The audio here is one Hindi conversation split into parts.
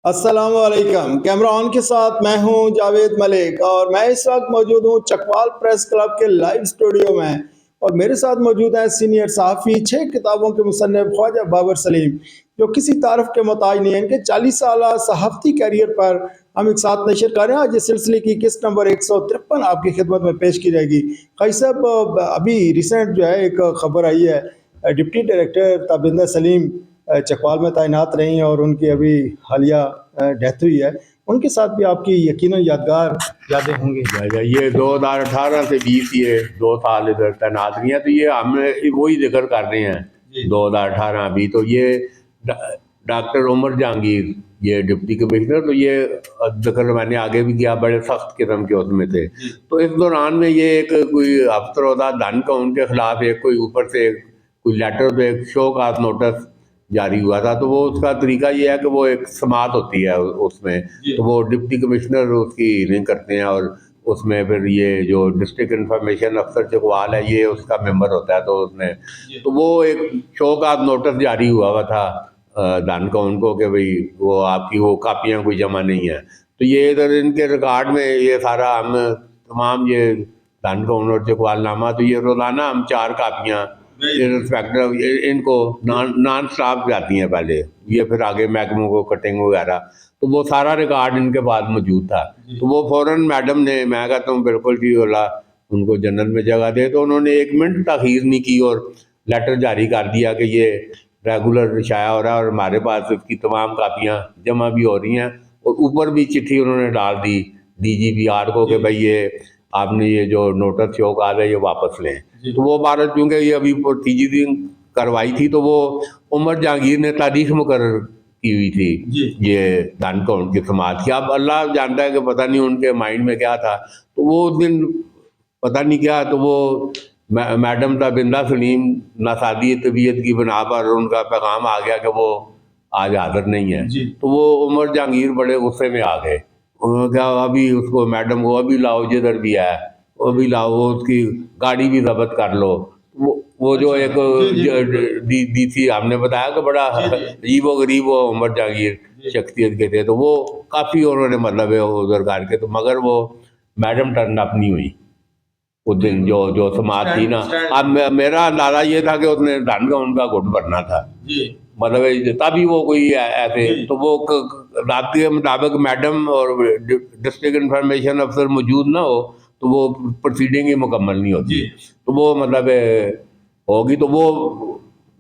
अस्सलाम वालेकुम। कैमरा ऑन के साथ मैं हूं जावेद मलिक और मैं इस वक्त मौजूद हूं चकवाल प्रेस क्लब के लाइव स्टूडियो में। और मेरे साथ मौजूद हैं सीनियर सहाफ़ी, 6 किताबों के मुसन्निफ ख्वाजा बाबर सलीम, जो किसी तारफ़ के मोहताज नहीं है। इनके 40 साल सहाफ़ती कैरियर पर हम एक साथ नशर कर रहे हैं। आज इस सिलसिले की किस्त नंबर 153 आपकी खिदमत में पेश की जाएगी। भाई साहब, अभी रिसेंट जो है एक खबर आई है, डिप्टी डायरेक्टर ताबिंदा सलीम चकवाल में तैनात रही और उनकी अभी हालिया डेथ हुई है। उनके साथ भी आपकी यकीनन यादगार यादें होंगी। ये 2018 से 20 ये 2 साल इधर तैनात नहीं है, तो ये हम वही जिक्र कर रहे हैं 2018। अभी तो ये डॉक्टर उमर जहांगीर ये डिप्टी कमिश्नर, तो ये जिक्र मैंने आगे भी किया, बड़े सख्त किस्म के उसमें थे। तो इस दौरान में ये एक कोई अफसर धन का उनके खिलाफ एक कोई ऊपर से कोई लेटर पे एक शो काज नोटिस जारी हुआ था। तो वो उसका तरीका ये है कि वो एक समात होती है उसमें, तो वो डिप्टी कमिश्नर उसकी हियरिंग करते हैं और उसमें फिर ये जो डिस्ट्रिक्ट इंफॉर्मेशन अफसर चकवाल है ये उसका मेंबर होता है। तो उसमें तो वो एक शो का नोटिस जारी हुआ था दान का उनको कि भाई वो आपकी वो कापियाँ कोई जमा नहीं है। तो ये इधर इनके रिकॉर्ड में ये सारा हम तमाम ये दान का उन्होंने चकवालनामा, तो ये रोज़ाना हम 4 कापियाँ इंस्पेक्टर इनको नॉन स्टॉप जाती हैं पहले, ये फिर आगे महकमों को कटिंग वगैरह, तो वो सारा रिकॉर्ड इनके पास मौजूद था। तो वो फौरन मैडम ने, मैं कहता हूँ बिल्कुल जी होला उनको जन्नत में जगह दे, तो उन्होंने 1 मिनट तखीर नहीं की और लेटर जारी कर दिया कि ये रेगुलर शाया हो रहा है और हमारे पास इसकी तमाम कापियाँ जमा भी हो रही हैं। और ऊपर भी चिट्ठी उन्होंने डाल दी DGPR को कि भाई ये आपने ये जो नोटिस शो का है ये वापस लें। तो वो भारत चूँकि ये अभी तीजी दिन करवाई थी, तो वो उमर जहांगीर ने तारीख मुकर्रर की हुई थी ये दान काउंट की समाज की। अब अल्लाह जानता है कि पता नहीं उनके माइंड में क्या था। तो वो उस दिन पता नहीं क्या, तो वो मैडम ताबिंदा सलीम नासादी तबीयत की बना पर उनका पैगाम आ गया कि वो आज हाजिर नहीं है। तो वो उमर जहांगीर बड़े गुस्से में आ गए। उन्होंने कहा अभी उसको मैडम को अभी लाओ, जिधर भी है वो भी लाओ, वो उसकी गाड़ी भी जब्त कर लो। वो जो एक डी थी, हमने बताया कि बड़ा अजीबो गरीब वो उमर जहांगीर शख्सियत के थे। तो वो काफ़ी उन्होंने मतलब है उधर करके, तो मगर वो मैडम टर्न अप नहीं हुई उस दिन जो जो समाज थी ना। अब मेरा अंदाजा ये था कि उसने धन का उनका घुट भरना था, मतलब तभी वो कोई ऐसे, तो वो राब्ते के मुताबिक मैडम और डिस्ट्रिक्ट इंफॉर्मेशन अफसर मौजूद ना हो तो वो प्रोसीडिंग ही मुकम्मल नहीं होती। तो वो मतलब होगी। तो वो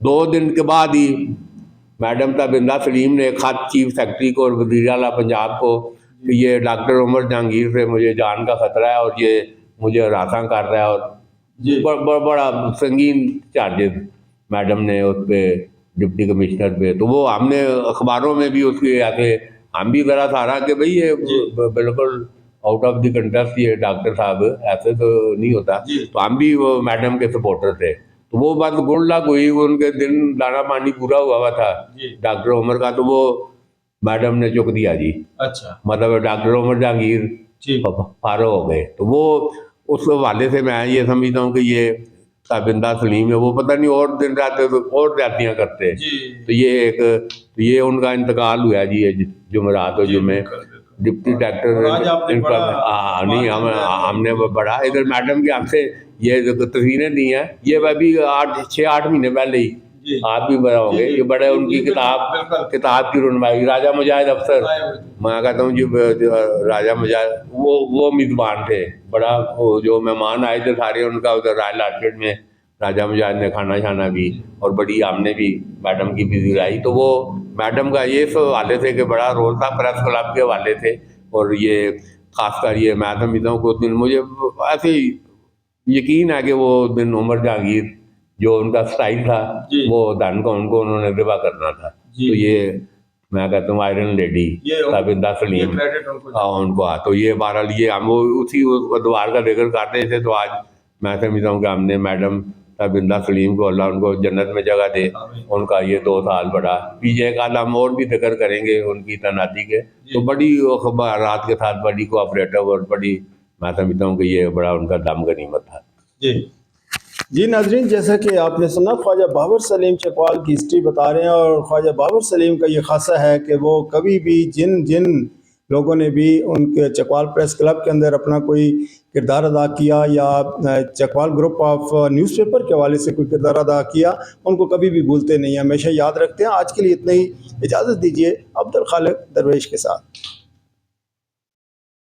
2 दिन के बाद ही मैडम ताबिंदा सलीम ने ख़त चीफ सेक्रेटरी को और वज़ीर आला पंजाब को कि ये डॉक्टर उमर जहांगीर से मुझे जान का ख़तरा है और ये मुझे हरासा कर रहा है, और बड़ा संगीन चार्जेस मैडम ने उस पर डिप्टी कमिश्नर पे। तो वो हमने अखबारों में भी उसके ऐसे हम भी ज़रा सारा कि भाई ये बिल्कुल आउट ऑफ द कंटेस्ट ये डॉक्टर साहब, ऐसे तो नहीं होता। तो हम भी वो मैडम के सपोर्टर थे। तो वो बात गुड लक हुई, उनके दिन दाना पानी पूरा हुआ था डॉक्टर उमर का, तो वो मैडम ने चुक दिया जी। अच्छा, मतलब डॉक्टर उमर जहांगीर फारो हो गए। तो वो उस हवाले से मैं ये समझता हूँ कि ये ताबिंदा सलीम है, वो पता नहीं और दिन रात और जातियाँ करते। तो ये एक, तो ये उनका इंतकाल हुआ जी, ये जुमेरात और जुमे डिप्टी डायरेक्टर। हाँ नहीं, हमने बड़ा इधर मैडम की हमसे ये तस्वीरें दी हैं, ये अभी 6-8 महीने पहले ही आप भी बड़ा होंगे। ये बड़े उनकी किताब की रुनमाई राजा मुजाहिद अफसर, मैं कहता हूँ जी राजा मुजाहिद वो मेज़बान थे। बड़ा वो जो मेहमान आए थे सारे उनका उधर रॉयल आर्किड में राजा मुजाहिद ने खाना शाना भी, और बड़ी हमने भी मैडम की भी दिलाई। तो वो मैडम का ये सब हवाले थे कि बड़ा रोल था प्रेस क्लब के हवाले थे। और ये खासकर ये मैं समझता हूँ कि उस दिन मुझे ऐसे यकीन है कि वो दिन उमर जहांगीर जो उनका स्टाइल था वो धन का उनको उन्होंने रिबा करना था। तो ये मैं कहता हूँ आयरन लेडी ताबिंदा सलीम, हाँ उनको। तो ये बहरहाल ये हम वो उसी द्वार का जिक्र करते थे। तो आज मैं समझता हूँ कि हमने मैडम ताबिंदा सलीम को अल्लाह उनको जन्नत में जगह दे। उनका ये 2 साल बड़ा पीछे का हम और भी जिक्र करेंगे उनकी तैनाती के। तो बड़ी रात के साथ बड़ी कोऑपरेटिव और बड़ी मैं समझता हूँ कि ये बड़ा उनका दम गनीमत था जी। जी नाजरीन, जैसा कि आपने सुना ख्वाजा बाबर सलीम चकवाल की हिस्ट्री बता रहे हैं। और ख्वाजा बाबर सलीम का ये खासा है कि वो कभी भी जिन जिन लोगों ने भी उनके चकवाल प्रेस क्लब के अंदर अपना कोई किरदार अदा किया या चकवाल ग्रुप ऑफ न्यूज़पेपर के हवाले से कोई किरदार अदा किया, उनको कभी भी भूलते नहीं हैं, हमेशा याद रखते हैं। आज के लिए इतना ही, इजाज़त दीजिए अब्दुल खालिक दरवेश के साथ।